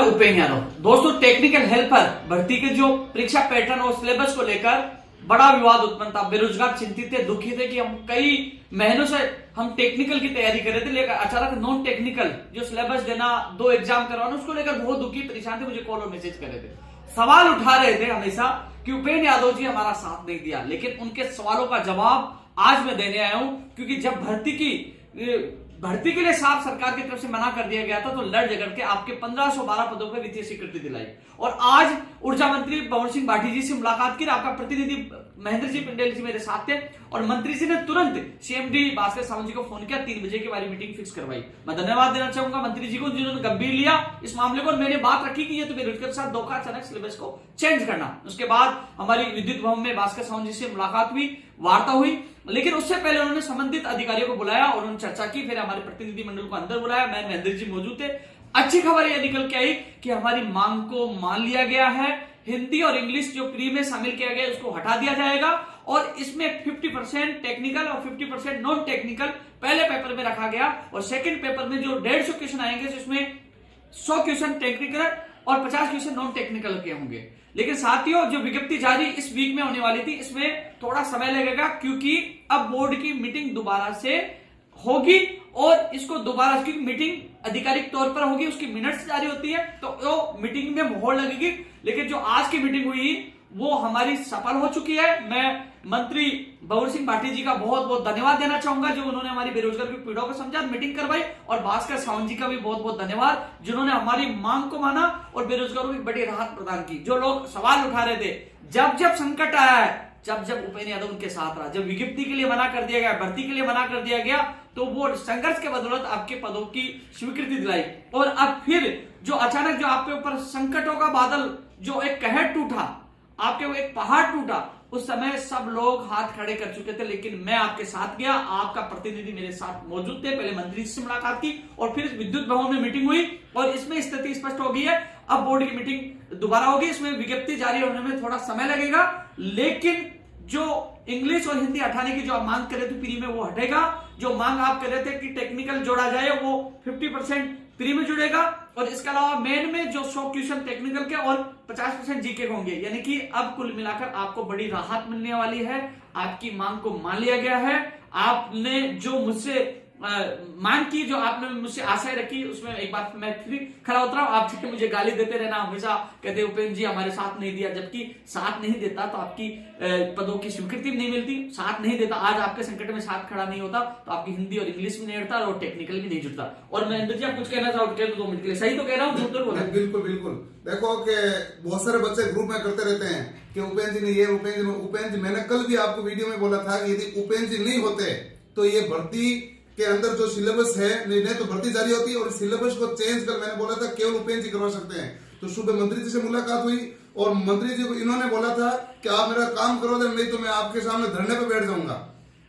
उपेंद्र यादव। दोस्तों, technical helper भर्ती के जो परीक्षा पैटर्न और सिलेबस को लेकर बड़ा विवाद उत्पन्न था। बेरोजगार चिंतित थे, दुखी थे कि हम कई महीनों से हम टेक्निकल की तैयारी कर रहे थे, लेकर अचानक नॉन टेक्निकल जो सिलेबस देना, 2 एग्जाम करवाना, उसको लेकर बहुत दुखी परेशान थे। मुझे कॉल और मैसेज कर रहे थे, सवाल उठा रहे थे हमेशा कि उपेंद्र यादव जी हमारा साथ नहीं दिया। लेकिन उनके सवालों का जवाब आज मैं देने आया हूं, क्योंकि जब भर्ती के लिए साफ सरकार की तरफ से मना कर दिया गया था, तो लड़ झगड़ के आपके 1512 पदों पर वित्तीय स्वीकृति दिलाई। और आज ऊर्जा मंत्री भंवर सिंह भाटी जी से मुलाकात की। आपका प्रतिनिधि महेंद्र जी पिंडेल जी मेरे साथ थे और मंत्री जी ने तुरंत सीएमडी भास्कर सावंत जी को फोन किया, 3 बजे की वाली मीटिंग फिक्स करवाई। मैं धन्यवाद देना चाहूंगा मंत्री जी को, जिन्होंने गंभीर लिया इस मामले को। और मैंने बात रखी कि ये तो बेरोजगार के साथ धोखा, अचानक सिलेबस को चेंज करना। उसके बाद हमारी विद्युत भवन में भास्कर सावंत जी से मुलाकात हुई, वार्ता हुई, लेकिन उससे पहले उन्होंने संबंधित अधिकारियों को बुलाया और उन्होंने चर्चा की। फिर हमारे प्रतिनिधि मंडल को अंदर बुलाया, मैं महेंद्र जी मौजूद थे। अच्छी खबर यह निकल के आई कि हमारी मांग को मान लिया गया है। हिंदी और इंग्लिश जो प्री में शामिल किया गया उसको हटा दिया जाएगा और इसमें 50% टेक्निकल और 50% नॉन टेक्निकल पहले पेपर में रखा गया। और सेकंड पेपर में जो 150 क्वेश्चन आएंगे, जिसमें 100 क्वेश्चन टेक्निकल और 50 क्वेश्चन नॉन टेक्निकल के होंगे। लेकिन साथियों, जो विज्ञप्ति जारी इस वीक में होने वाली थी, इसमें थोड़ा समय लगेगा, क्योंकि अब बोर्ड की मीटिंग दोबारा से होगी और इसको दोबारा, क्योंकि मीटिंग आधिकारिक तौर पर होगी, उसकी मिनट्स जारी होती है, तो वो मीटिंग में मोहर लगेगी। लेकिन जो आज की मीटिंग हुई वो हमारी सफल हो चुकी है। मैं मंत्री भंवर सिंह भाटी जी का बहुत बहुत धन्यवाद देना चाहूंगा, जो उन्होंने हमारी बेरोजगार की पीड़ाओं को समझा, मीटिंग करवाई। और भास्कर सावंत जी का भी बहुत बहुत धन्यवाद, जिन्होंने हमारी मांग को माना और बेरोजगारों की बड़ी राहत प्रदान की। जो लोग सवाल उठा रहे थे, जब संकट आया है, जब उपेंद्र यादव उनके साथ रहा, जब विज्ञप्ति के लिए मना कर दिया गया, भर्ती के लिए मना कर दिया गया, तो वो संघर्ष के बदौलत आपके पदों की स्वीकृति दिलाई। और अब फिर जो अचानक जो आपके ऊपर संकटों का बादल, जो एक कहर टूटा, आपके वो एक पहाड़ टूटा, उस समय सब लोग हाथ खड़े कर चुके थे, लेकिन मैं आपके साथ गया। आपका प्रतिनिधि मेरे साथ मौजूद थे। पहले मंत्री से मुलाकात की और फिर विद्युत भवन में मीटिंग हुई और इसमें स्थिति स्पष्ट हो गई है। अब बोर्ड की मीटिंग दोबारा होगी, इसमें विज्ञप्ति जारी होने में थोड़ा समय लगेगा, लेकिन जो इंग्लिश और हिंदी हटाने की जो आप मांग कर रहे थे प्री में, वो हटेगा। जो मांग आप कर रहे थे कि टेक्निकल जोड़ा जाए, वो 50% प्री में जुड़ेगा। और इसके अलावा मेन में जो 100 क्वेश्चन टेक्निकल के और 50% जीके के होंगे, यानी कि अब कुल मिलाकर आपको बड़ी राहत मिलने वाली है। आपकी मांग को मान लिया गया है। आपने जो मुझसे मांग की, जो आपने मुझसे आशाएं रखी, उसमें एक बार मैं फिर खड़ा उतरा। आप मुझे गाली देते रहना, हमेशा कहते उपेंद्र जी हमारे साथ नहीं दिया, जबकि साथ नहीं देता तो आपकी पदों की स्वीकृति नहीं मिलती। साथ नहीं देता, आज आपके संकट में साथ खड़ा नहीं होता, तो आपकी हिंदी और इंग्लिश भी नहीं जुड़ता और टेक्निकल भी नहीं जुड़ता। और महेंद्र जी, आप कुछ कहना चाहो तो 2 मिनट के लिए। सही तो कह रहा हूँ? बिल्कुल बिल्कुल। देखो कि बहुत सारे बच्चे ग्रुप में करते रहते हैं कि उपेंद्र जी ने ये, उपेंद्र जी, मैंने कल भी आपको वीडियो में बोला था कि यदि उपेंद्र जी नहीं होते तो ये भर्ती के अंदर जो सिलेबस है, नहीं तो भर्ती जारी होती है और सिलेबस को चेंज कर, मैंने बोला था केवल उपेंद्र जी करवा सकते हैं। तो सुबह मंत्री जी से मुलाकात हुई और मंत्री जी को इन्होंने बोला था कि आप मेरा काम करो दे, नहीं तो मैं आपके सामने धरने पे बैठ जाऊंगा।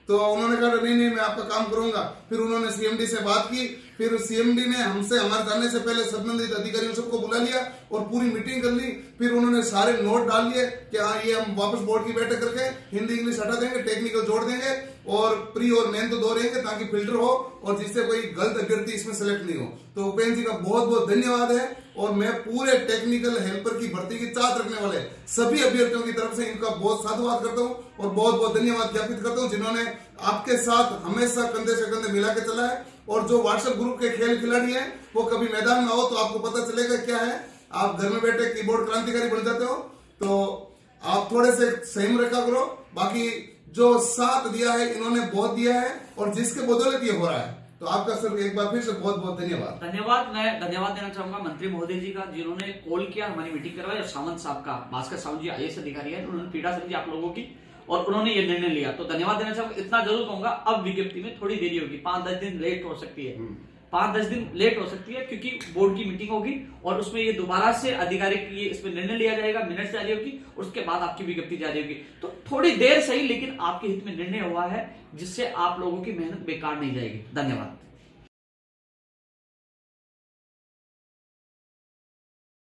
तो उन्होंने कहा नहीं मैं आपका काम करूंगा। फिर उन्होंने सीएमडी से बात की, फिर सीएमडी ने हमसे, हमारे जाने से पहले संबंधित अधिकारियों सबको बुला लिया और पूरी मीटिंग कर ली। फिर उन्होंने सारे नोट डाल लिए कि हाँ, ये हम वापस बोर्ड की बैठक करके हिंदी इंग्लिश हटा देंगे, टेक्निकल जोड़ देंगे और प्री और मेन तो 2 रहेंगे, ताकि फिल्टर हो और जिससे कोई गलत अभ्यर्थी इसमें सेलेक्ट नहीं हो। तो उपेंद्र जी का बहुत बहुत धन्यवाद है। और मैं पूरे टेक्निकल हेल्पर की भर्ती की चाहत रखने वाले सभी अभ्यर्थियों की तरफ से इनका बहुत साधुवाद करता हूँ और बहुत बहुत धन्यवाद ज्ञापित करता हूँ, जिन्होंने आपके साथ हमेशा कंधे से कंधे मिला के चला है। और जो व्हाट्सएप ग्रुप के खेल खिलाड़ी हैं, वो कभी मैदान में आओ तो आपको पता चलेगा क्या है। आप घर में बैठे कीबोर्ड क्रांतिकारी बन जाते हो, तो आप थोड़े से संयम रखा करो। बाकी जो साथ दिया है इन्होंने बहुत दिया है और जिसके बदौलत ये हो रहा है। तो आपका सर एक बार फिर से बहुत बहुत धन्यवाद। मैं धन्यवाद देना चाहूंगा मंत्री महोदय जी का, जिन्होंने कॉल किया, हमारी मीटिंग करवाई। और सावंत साहब का, भास्कर सावंत जी IAS अधिकारी है, उन्होंने पीड़ा समझी आप लोगों की और उन्होंने ये निर्णय लिया। तो धन्यवाद देना चाहूंगा। इतना जरूर कहूंगा, अब विज्ञप्ति में थोड़ी देरी होगी, 5-10 दिन लेट हो सकती है, 5-10 दिन लेट हो सकती है, क्योंकि बोर्ड की मीटिंग होगी और उसमें ये दोबारा से आधिकारिक ये इसमें निर्णय लिया जाएगा, मिनट्स जारी होगी, उसके बाद आपकी विज्ञप्ति जारी होगी। तो थोड़ी देर सही, लेकिन आपके हित में निर्णय हुआ है, जिससे आप लोगों की मेहनत बेकार नहीं जाएगी। धन्यवाद।